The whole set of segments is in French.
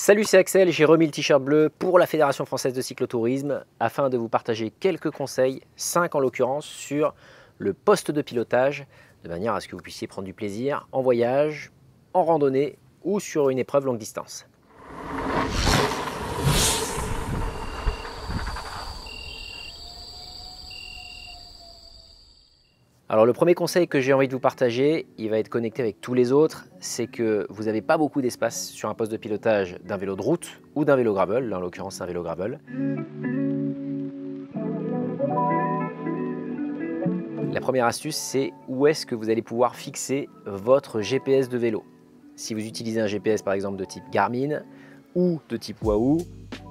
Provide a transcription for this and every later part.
Salut, c'est Axel, j'ai remis le t-shirt bleu pour la Fédération Française de Cyclotourisme afin de vous partager quelques conseils, 5 en l'occurrence, sur le poste de pilotage, de manière à ce que vous puissiez prendre du plaisir en voyage, en randonnée ou sur une épreuve longue distance. Alors le premier conseil que j'ai envie de vous partager, il va être connecté avec tous les autres, c'est que vous n'avez pas beaucoup d'espace sur un poste de pilotage d'un vélo de route ou d'un vélo gravel, là en l'occurrence un vélo gravel. La première astuce, c'est où est-ce que vous allez pouvoir fixer votre GPS de vélo. Si vous utilisez un GPS par exemple de type Garmin ou de type Wahoo,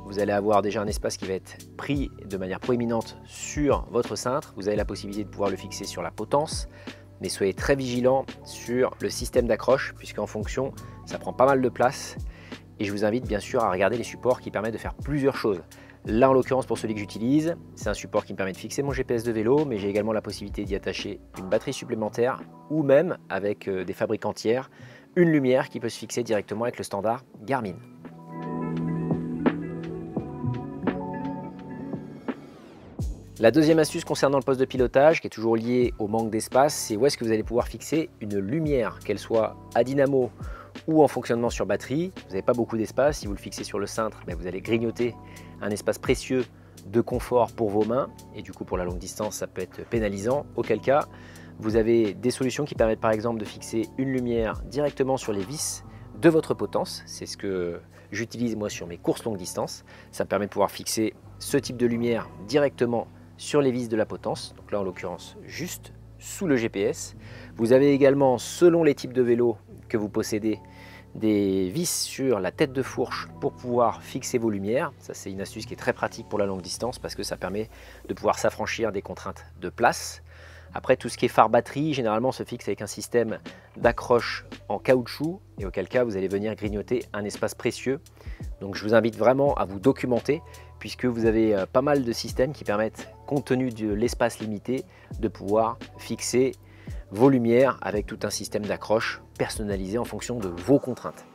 vous allez avoir déjà un espace qui va être pris de manière proéminente sur votre cintre. Vous avez la possibilité de pouvoir le fixer sur la potence, mais soyez très vigilant sur le système d'accroche, puisqu'en fonction, ça prend pas mal de place. Et je vous invite bien sûr à regarder les supports qui permettent de faire plusieurs choses. Là, en l'occurrence, pour celui que j'utilise, c'est un support qui me permet de fixer mon GPS de vélo, mais j'ai également la possibilité d'y attacher une batterie supplémentaire ou même, avec des fabricants tiers, une lumière qui peut se fixer directement avec le standard Garmin. La deuxième astuce concernant le poste de pilotage, qui est toujours liée au manque d'espace, c'est où est-ce que vous allez pouvoir fixer une lumière, qu'elle soit à dynamo ou en fonctionnement sur batterie. Vous n'avez pas beaucoup d'espace, si vous le fixez sur le cintre, vous allez grignoter un espace précieux de confort pour vos mains, et du coup pour la longue distance ça peut être pénalisant, auquel cas vous avez des solutions qui permettent par exemple de fixer une lumière directement sur les vis de votre potence. C'est ce que j'utilise moi sur mes courses longue distance. Ça me permet de pouvoir fixer ce type de lumière directement sur les vis de la potence, donc là en l'occurrence juste sous le GPS. Vous avez également, selon les types de vélos que vous possédez, des vis sur la tête de fourche pour pouvoir fixer vos lumières. Ça c'est une astuce qui est très pratique pour la longue distance parce que ça permet de pouvoir s'affranchir des contraintes de place. Après, tout ce qui est phare batterie, généralement se fixe avec un système d'accroche en caoutchouc, et auquel cas vous allez venir grignoter un espace précieux. Donc je vous invite vraiment à vous documenter, puisque vous avez pas mal de systèmes qui permettent, compte tenu de l'espace limité, de pouvoir fixer vos lumières avec tout un système d'accroche personnalisé en fonction de vos contraintes.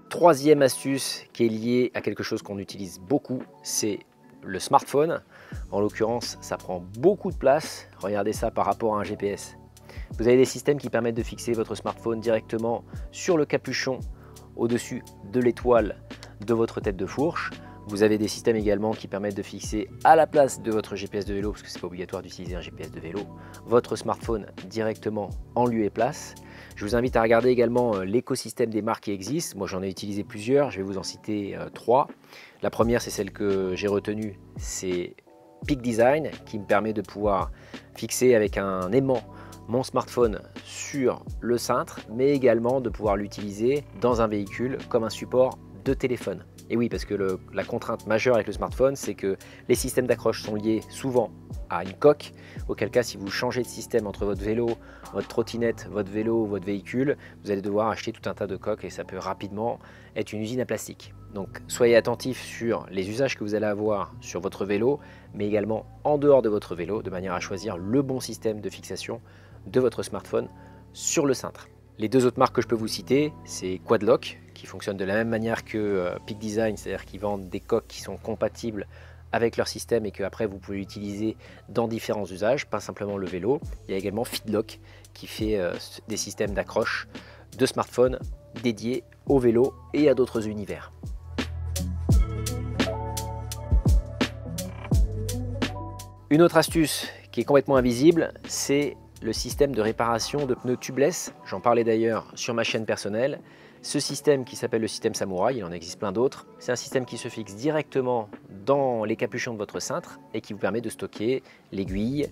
Troisième astuce qui est liée à quelque chose qu'on utilise beaucoup, c'est le smartphone. En l'occurrence, ça prend beaucoup de place. Regardez ça par rapport à un GPS. Vous avez des systèmes qui permettent de fixer votre smartphone directement sur le capuchon au-dessus de l'étoile de votre tête de fourche. Vous avez des systèmes également qui permettent de fixer à la place de votre GPS de vélo, parce que ce n'est pas obligatoire d'utiliser un GPS de vélo, votre smartphone directement en lieu et place. Je vous invite à regarder également l'écosystème des marques qui existent. Moi j'en ai utilisé plusieurs, je vais vous en citer 3. La première, c'est celle que j'ai retenue, c'est Peak Design, qui me permet de pouvoir fixer avec un aimant mon smartphone sur le cintre, mais également de pouvoir l'utiliser dans un véhicule comme un support de téléphone. Et oui, parce que la contrainte majeure avec le smartphone, c'est que les systèmes d'accroche sont liés souvent à une coque, auquel cas si vous changez de système entre votre vélo, votre trottinette, votre vélo, votre véhicule, vous allez devoir acheter tout un tas de coques et ça peut rapidement être une usine à plastique. Donc soyez attentifs sur les usages que vous allez avoir sur votre vélo, mais également en dehors de votre vélo, de manière à choisir le bon système de fixation de votre smartphone sur le cintre. Les deux autres marques que je peux vous citer, c'est Quadlock, qui fonctionne de la même manière que Peak Design, c'est-à-dire qu'ils vendent des coques qui sont compatibles avec leur système et que après vous pouvez l'utiliser dans différents usages, pas simplement le vélo. Il y a également Fitlock qui fait des systèmes d'accroche de smartphones dédiés au vélo et à d'autres univers. Une autre astuce qui est complètement invisible, c'est le système de réparation de pneus tubeless. J'en parlais d'ailleurs sur ma chaîne personnelle. Ce système qui s'appelle le système Samouraï, il en existe plein d'autres, c'est un système qui se fixe directement dans les capuchons de votre cintre et qui vous permet de stocker l'aiguille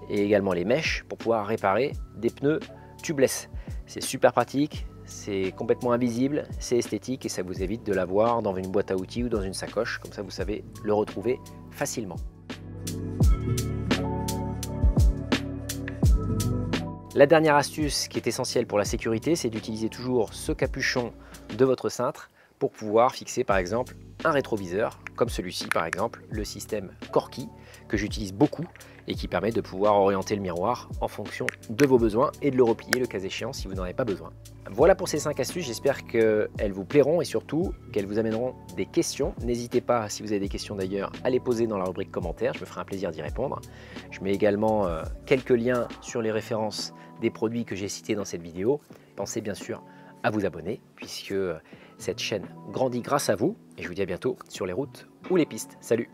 et également les mèches pour pouvoir réparer des pneus tubeless. C'est super pratique, c'est complètement invisible, c'est esthétique et ça vous évite de l'avoir dans une boîte à outils ou dans une sacoche, comme ça vous savez le retrouver facilement. La dernière astuce qui est essentielle pour la sécurité, c'est d'utiliser toujours ce capuchon de votre cintre pour pouvoir fixer par exemple un rétroviseur, comme celui-ci par exemple, le système Corky, que j'utilise beaucoup et qui permet de pouvoir orienter le miroir en fonction de vos besoins et de le replier le cas échéant si vous n'en avez pas besoin. Voilà pour ces 5 astuces, j'espère qu'elles vous plairont et surtout qu'elles vous amèneront des questions. N'hésitez pas, si vous avez des questions d'ailleurs, à les poser dans la rubrique commentaires, je me ferai un plaisir d'y répondre. Je mets également quelques liens sur les références des produits que j'ai cités dans cette vidéo. Pensez bien sûr à vous abonner puisque cette chaîne grandit grâce à vous et je vous dis à bientôt sur les routes ou les pistes. Salut!